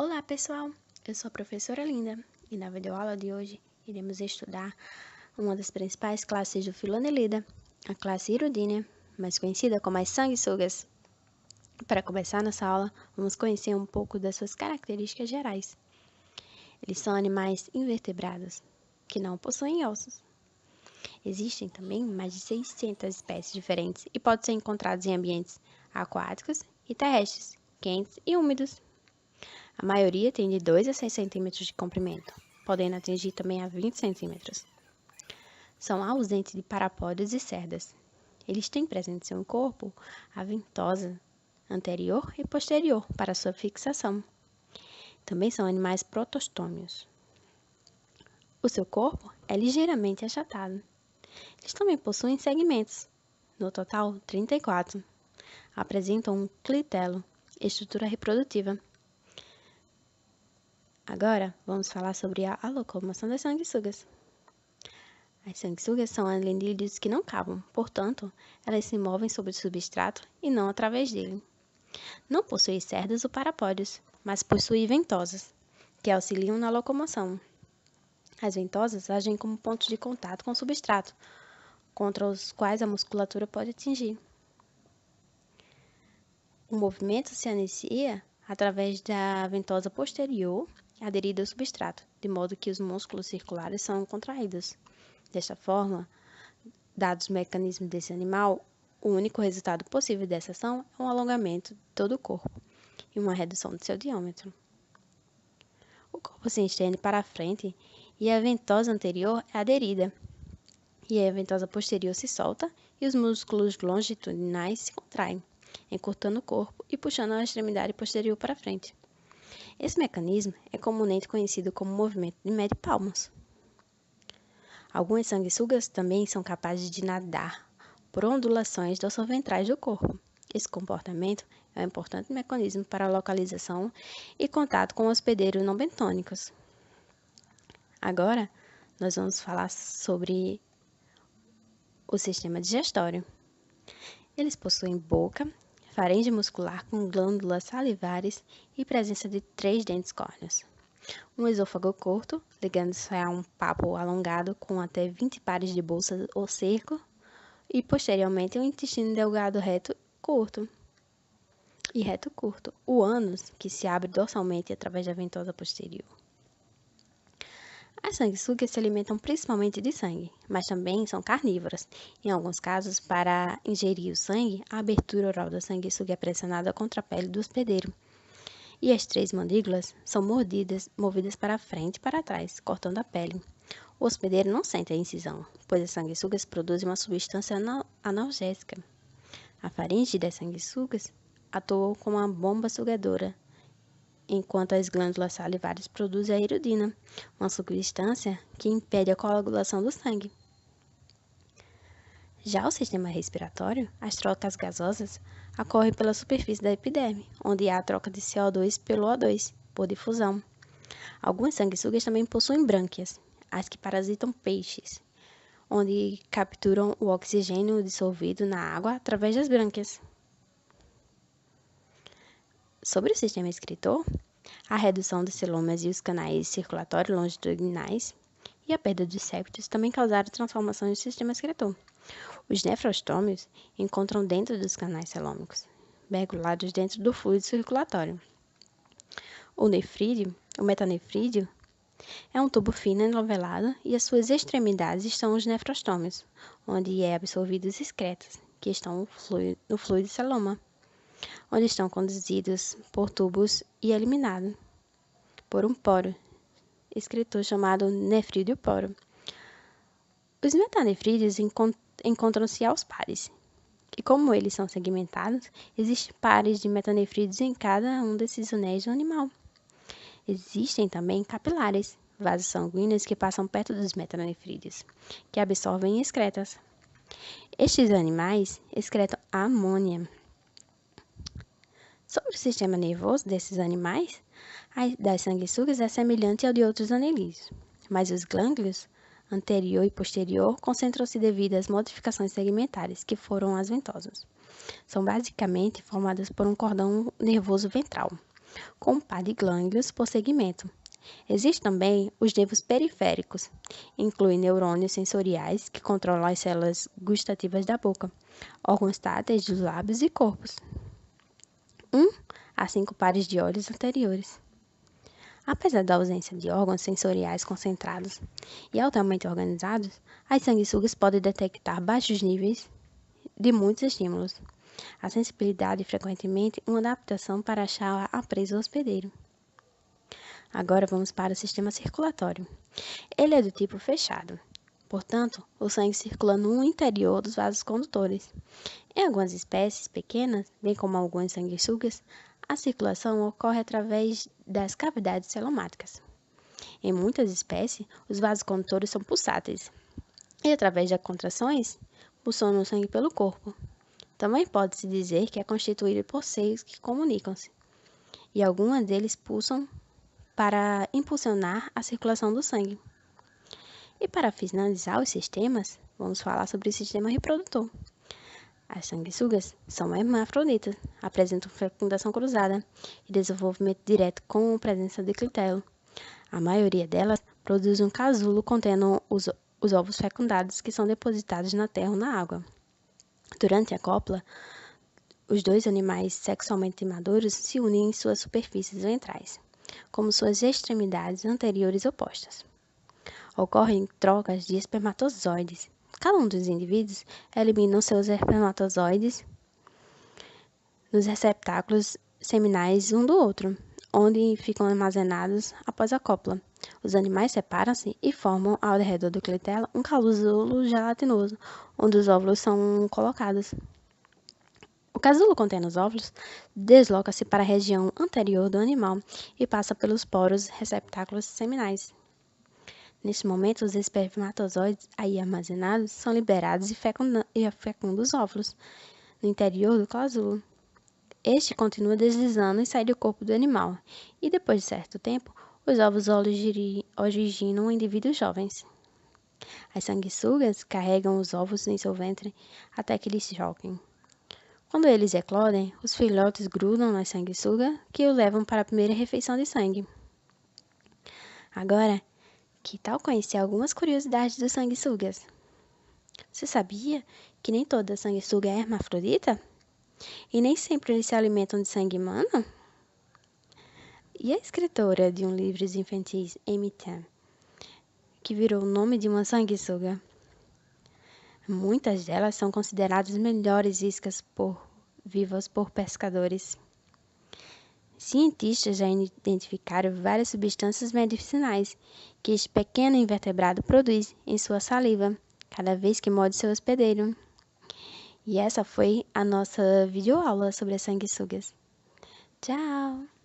Olá pessoal, eu sou a professora Linda e na videoaula de hoje iremos estudar uma das principais classes do filo Annelida, a classe Hirudinea, mais conhecida como as sanguessugas. Para começar nossa aula, vamos conhecer um pouco das suas características gerais. Eles são animais invertebrados, que não possuem ossos. Existem também mais de 600 espécies diferentes e podem ser encontrados em ambientes aquáticos e terrestres, quentes e úmidos. A maioria tem de 2 a 6 centímetros de comprimento, podendo atingir também a 20 centímetros. São ausentes de parapódios e cerdas. Eles têm presente em seu corpo a ventosa anterior e posterior para sua fixação. Também são animais protostômios. O seu corpo é ligeiramente achatado. Eles também possuem segmentos, no total 34. Apresentam um clitelo, estrutura reprodutiva. Agora, vamos falar sobre a locomoção das sanguessugas. As sanguessugas são anelídeos que não cavam, portanto, elas se movem sobre o substrato e não através dele. Não possuem cerdas ou parapódios, mas possuem ventosas, que auxiliam na locomoção. As ventosas agem como pontos de contato com o substrato, contra os quais a musculatura pode atingir. O movimento se inicia através da ventosa posterior aderida ao substrato, de modo que os músculos circulares são contraídos. Desta forma, dados os mecanismos desse animal, o único resultado possível dessa ação é um alongamento de todo o corpo e uma redução de seu diâmetro. O corpo se estende para a frente e a ventosa anterior é aderida, e a ventosa posterior se solta e os músculos longitudinais se contraem, encurtando o corpo e puxando a extremidade posterior para frente. Esse mecanismo é comumente conhecido como movimento de médio-palmos. Algumas sanguessugas também são capazes de nadar por ondulações dorsoventrais do corpo. Esse comportamento é um importante mecanismo para a localização e contato com hospedeiros não bentônicos. Agora, nós vamos falar sobre o sistema digestório. Eles possuem boca, faringe muscular com glândulas salivares e presença de 3 dentes córneos. Um esôfago curto, ligando-se a um papo alongado com até 20 pares de bolsas ou cerco, e posteriormente um intestino delgado reto curto. O ânus, que se abre dorsalmente através da ventosa posterior. As sanguessugas se alimentam principalmente de sangue, mas também são carnívoras. Em alguns casos, para ingerir o sangue, a abertura oral da sanguessuga é pressionada contra a pele do hospedeiro. E as 3 mandíbulas são movidas para frente e para trás, cortando a pele. O hospedeiro não sente a incisão, pois as sanguessugas produzem uma substância analgésica. A faringe das sanguessugas atua como uma bomba sugadora, enquanto as glândulas salivares produzem a hirudina, uma substância que impede a coagulação do sangue. Já o sistema respiratório, as trocas gasosas ocorrem pela superfície da epiderme, onde há a troca de CO2 pelo O2, por difusão. Algumas sanguessugas também possuem brânquias, as que parasitam peixes, onde capturam o oxigênio dissolvido na água através das brânquias. Sobre o sistema excretor, a redução dos celomas e os canais circulatórios longitudinais e a perda dos septos também causaram transformações no sistema excretor. Os nefrostômios encontram dentro dos canais celômicos, mergulhados dentro do fluido circulatório. O metanefrídeo, é um tubo fino enovelado e as suas extremidades estão os nefrostômios, onde é absorvido os excretas, que estão no fluido celoma, onde estão conduzidos por tubos e eliminados por um poro excretor chamado nefrídeo poro. Os metanefrídeos encontram-se aos pares, e como eles são segmentados, existem pares de metanefrídeos em cada um desses anéis do animal. Existem também capilares, vasos sanguíneos que passam perto dos metanefrídeos, que absorvem excretas. Estes animais excretam amônia. Sobre o sistema nervoso desses animais, das sanguessugas é semelhante ao de outros anelídeos, mas os gânglios anterior e posterior concentram-se devido às modificações segmentares, que foram as ventosas. São basicamente formadas por um cordão nervoso ventral, com um par de glândulas por segmento. Existem também os nervos periféricos, incluem neurônios sensoriais que controlam as células gustativas da boca, órgãos táteis dos lábios e corpos. 1 a 5 pares de olhos anteriores. Apesar da ausência de órgãos sensoriais concentrados e altamente organizados, as sanguessugas podem detectar baixos níveis de muitos estímulos. A sensibilidade é frequentemente uma adaptação para achar a presa ou hospedeiro. Agora vamos para o sistema circulatório. Ele é do tipo fechado, portanto, o sangue circula no interior dos vasos condutores. Em algumas espécies pequenas, bem como algumas sanguessugas, a circulação ocorre através das cavidades celomáticas. Em muitas espécies, os vasos condutores são pulsáteis e, através das contrações, pulsionam o sangue pelo corpo. Também pode-se dizer que é constituído por seios que comunicam-se, e alguns deles pulsam para impulsionar a circulação do sangue. E para finalizar os sistemas, vamos falar sobre o sistema reprodutor. As sanguessugas são hermafroditas, apresentam fecundação cruzada e desenvolvimento direto com a presença de clitelo. A maioria delas produz um casulo contendo os ovos fecundados que são depositados na terra ou na água. Durante a cópula, os dois animais sexualmente maduros se unem em suas superfícies ventrais, como suas extremidades anteriores opostas. Ocorrem trocas de espermatozoides. Cada um dos indivíduos elimina seus espermatozoides nos receptáculos seminais um do outro, onde ficam armazenados após a cópula. Os animais separam-se e formam ao redor do clitelo um casulo gelatinoso, onde os óvulos são colocados. O casulo contendo os óvulos desloca-se para a região anterior do animal e passa pelos poros receptáculos seminais. Neste momento, os espermatozoides aí armazenados são liberados e fecundam os óvulos no interior do casulo. Este continua deslizando e sai do corpo do animal, e depois de certo tempo, os ovos originam indivíduos jovens. As sanguessugas carregam os ovos em seu ventre até que eles choquem. Quando eles eclodem, os filhotes grudam na sanguessuga que o levam para a primeira refeição de sangue. Agora, que tal conhecer algumas curiosidades dos sanguessugas? Você sabia que nem toda sanguessuga é hermafrodita? E nem sempre eles se alimentam de sangue humano? E a escritora de um livros infantis, Amy Tan, que virou o nome de uma sanguessuga? Muitas delas são consideradas melhores iscas vivas por pescadores. Cientistas já identificaram várias substâncias medicinais que este pequeno invertebrado produz em sua saliva, cada vez que morde seu hospedeiro. E essa foi a nossa videoaula sobre as sanguessugas. Tchau!